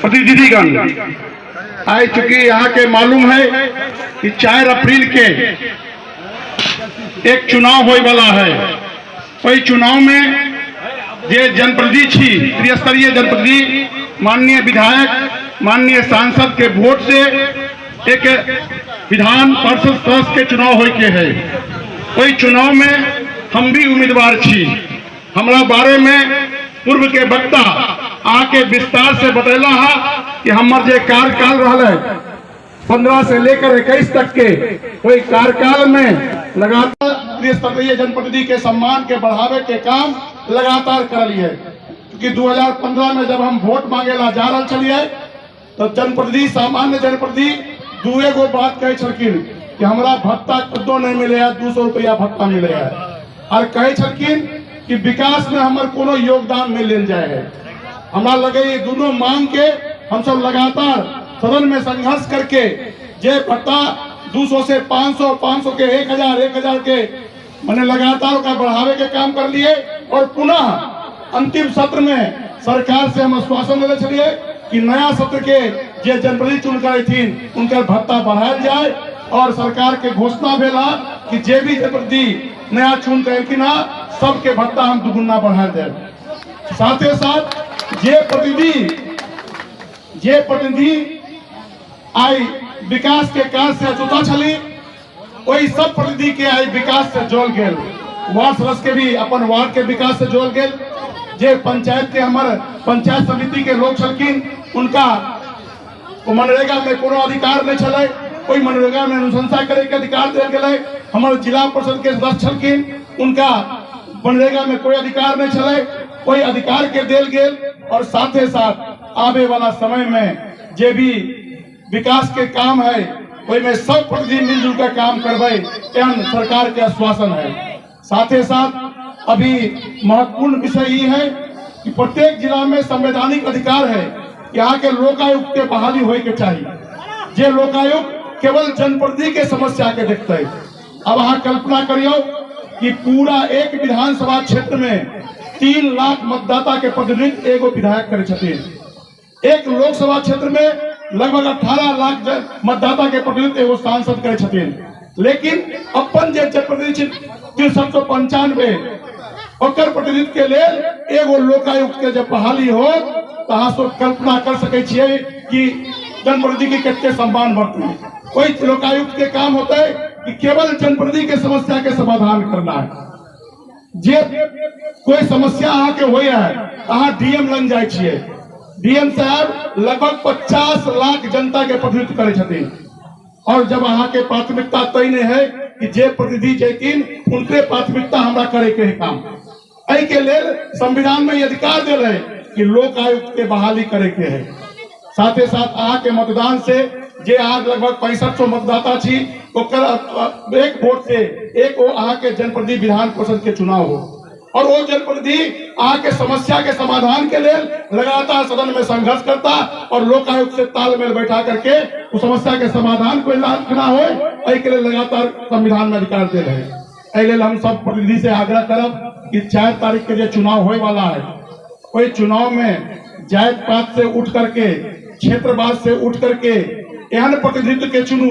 प्रतिनिधिगण आए, चूंकि यहाँ के मालूम है कि 4 अप्रैल के एक चुनाव होने वाला है। वही चुनाव में जे जनप्रतिनिधि छी, त्रिस्तरीय जनप्रतिनिधि, माननीय विधायक, माननीय सांसद के वोट से एक विधान परिषद सदस्य के चुनाव होय के है। वही चुनाव में हम भी उम्मीदवार छी। हमारा बारे में पूर्व के वक्ता आके विस्तार से बतैला है कि हमार जे कार्यकाल रहा है 15 से लेकर 21 तक के, वही कार्यकाल में लगातार त्रिस्तरीय जनप्रतिनिधि के सम्मान के बढ़ावे के काम लगातार कर लिए। क्योंकि 2015 में जब हम वोट मांगेला जा रहा चलिए तो जनप्रतिनिधि, सामान्य जनप्रतिनिधि दुए गो बात कहे छलकिन कि हमारा भत्ता खुदो नहीं मिले है, 200 रुपया भत्ता मिले है, और कहे छलकिन कि विकास में हमारे कोनो योगदान नहीं ले जाए है। हमारा लगे ये दोनों मांग के हम सब लगातार सदन में संघर्ष करके जे भत्ता 200 से 500, 500 के 1000, 1000 के मैंने लगातार का बढ़ावे के काम कर लिए। और पुनः अंतिम सत्र में सरकार से हम आश्वासन देने चलिए कि नया सत्र के जे जनप्रतिनिधि चुनकर थी उनका भत्ता बढ़ाया जाए। और सरकार के घोषणा भेला कि जे भी जनप्रतिनिधि नया चुन कर ना सबके भत्ता हम दुगुना बढ़ा जाए। साथ ही साथ जे प्रतिनिधि आई विकास के कार्य से अछूता छली, वही सब प्रतिनिधि के आई विकास से जोड़ गेल। वार्ड सदस्य के भी अपन वार्ड के विकास से जोड़ गेल। जे पंचायत के हमारे पंचायत समिति के लोग छलकिन उनका मनरेगा में कोनो अधिकार नहीं चले, कोई मनरेगा में अनुशंसा करे के अधिकार दिया गया। हमारे जिला परिषद के सदस्य छलकिन उनका मनरेगा में कोई अधिकार नहीं चले, कोई अधिकार के देल गेल। और साथ ही साथ आने वाला समय में जे भी विकास के काम है वही में सब प्रतिनिधि मिलजुल कर काम करवे, एवं सरकार के आश्वासन है। साथ ही साथ अभी महत्वपूर्ण विषय ये है कि प्रत्येक जिला में संवैधानिक अधिकार है, यहाँ के लोकायुक्त के बहाली होए के चाहिए। जे लोकायुक्त केवल जनप्रतिनिधि के समस्या के देखते है। अब अहाँ कल्पना करियो कि पूरा एक विधानसभा क्षेत्र में 3 लाख मतदाता के प्रतिनिधित्व एगो विधायक करे छथिन। एक लोकसभा क्षेत्र में लगभग 18 लाख मतदाता के प्रतिनिधित्व एगो सांसद करे छथिन। लेकिन अपन जे जनप्रतिनिधि 395 ओकर प्रतिनिधित्व के लिए एगो लोकायुक्त के जब बहाली हो तो अहाँ सब कल्पना कर सके छिए कि जनप्रतिनिधि के कितने सम्मान बढ़ते। कोई लोकायुक्त के काम होता है कि केवल जनप्रतिनिधि के समस्या के समाधान करना है। जे कोई समस्या अहाँ के होय है अहाँ डीएम लग जाए छिए, डीएम साहब लगभग 50 लाख जनता के प्रतिनिधित्व करे छथिन। और जब अहाँ के प्राथमिकता तय नहीं है कि जे प्रतिनिधि जेकिन उनके प्राथमिकता हमरा करे के काम, एहि के लेल संविधान में अधिकार दिल है कि लोकायुक्त के बहाली करे के है। साथ ही साथ अहाँ के मतदान से जे आज लगभग 6500 मतदाता छी ओकर एक वोट से एक अहाँ के जनप्रतिनिधि विधान परिषद के चुनाव हो। और वो जनप्रतिनिधि अहाँ के समस्या के समाधान के लिए लगातार सदन में संघर्ष करता और लोकायुक्त से तालमेल बैठा करके उस समस्या के समाधान को ना हो, के लिए लगातार संविधान में अधिकार दे रहे हैं। हम सब प्रतिनिधि से आग्रह करब कि 4 तारीख के जो चुनाव होने वाला है कोई चुनाव में जात पात से उठ करके, क्षेत्रवाद से उठ करके एहन प्रतिनिधित्व के चुनू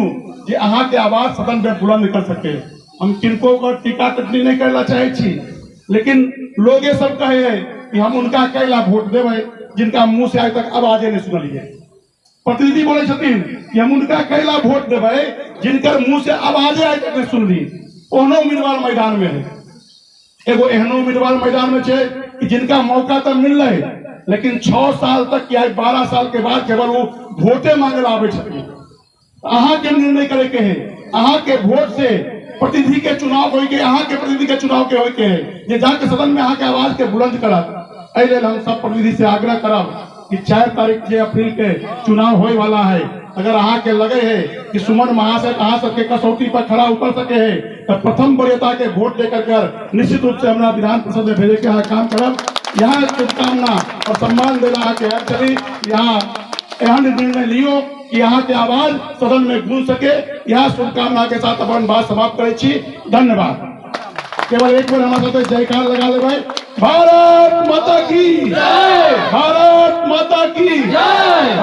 जे अहाँ के आवाज सदन में बुलंद कर सके। हम किनको का टीका टिप्पणी नहीं करना चाहे छी, लेकिन लोग ये सब कहे है कि हम उनका कैला वोट देवे जिनका मुंह से आज तक आवाजे नहीं सुनलिए। प्रतिनिधि बोले छथिन कि हम उनका कैला वोट देवे जिनकर मुंह से आवाजे आज तक नहीं सुनली। ओहनो उम्मीदवार मैदान में है, एगो एहनो उम्मीदवार मैदान में छे कि जिनका मौका तो मिल रहे लेकिन 6 साल तक या 12 साल के बाद केवल वो वोटे मांगे आवे छथिन। अहाँ के निर्णय करे के है, अहाँ के वोट से प्रतिनिधि के चुनाव होय के, अहाँ के प्रतिनिधि के चुनाव के होय के है, जे जाके सदन में अहाँ के आवाज के बुलंद करत। एहि लेल हम सब प्रतिनिधि से आग्रह करब कि 4 तारीख जे अप्रैल के चुनाव होय वाला है, अगर अहाँ के लगे है कि सुमन महाशय अहाँ सबके कसौटी पर खड़ा उतर सके है तो प्रथम वरीयता के वोट देकर कर निश्चित रूप से हमरा विधान परिषद में भेजे के यहाँ काम करब। यहाँ शुभकामना और सम्मान देना के चली, यहाँ एहन निर्णय लियो कि यहाँ के आवाज सदन में गूंज सके। यहाँ शुभकामना के साथ अपन बात समाप्त करे छी। धन्यवाद। केवल एक बार हमारे साथ जयकार लगा ले। भारत माता की जय, भारत माता की जय।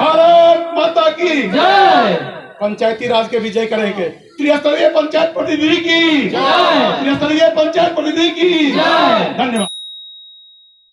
पंचायती राज के विजय करे के। त्रिस्तरीय पंचायत प्रतिनिधि की, त्रिस्तरीय पंचायत प्रतिनिधि की।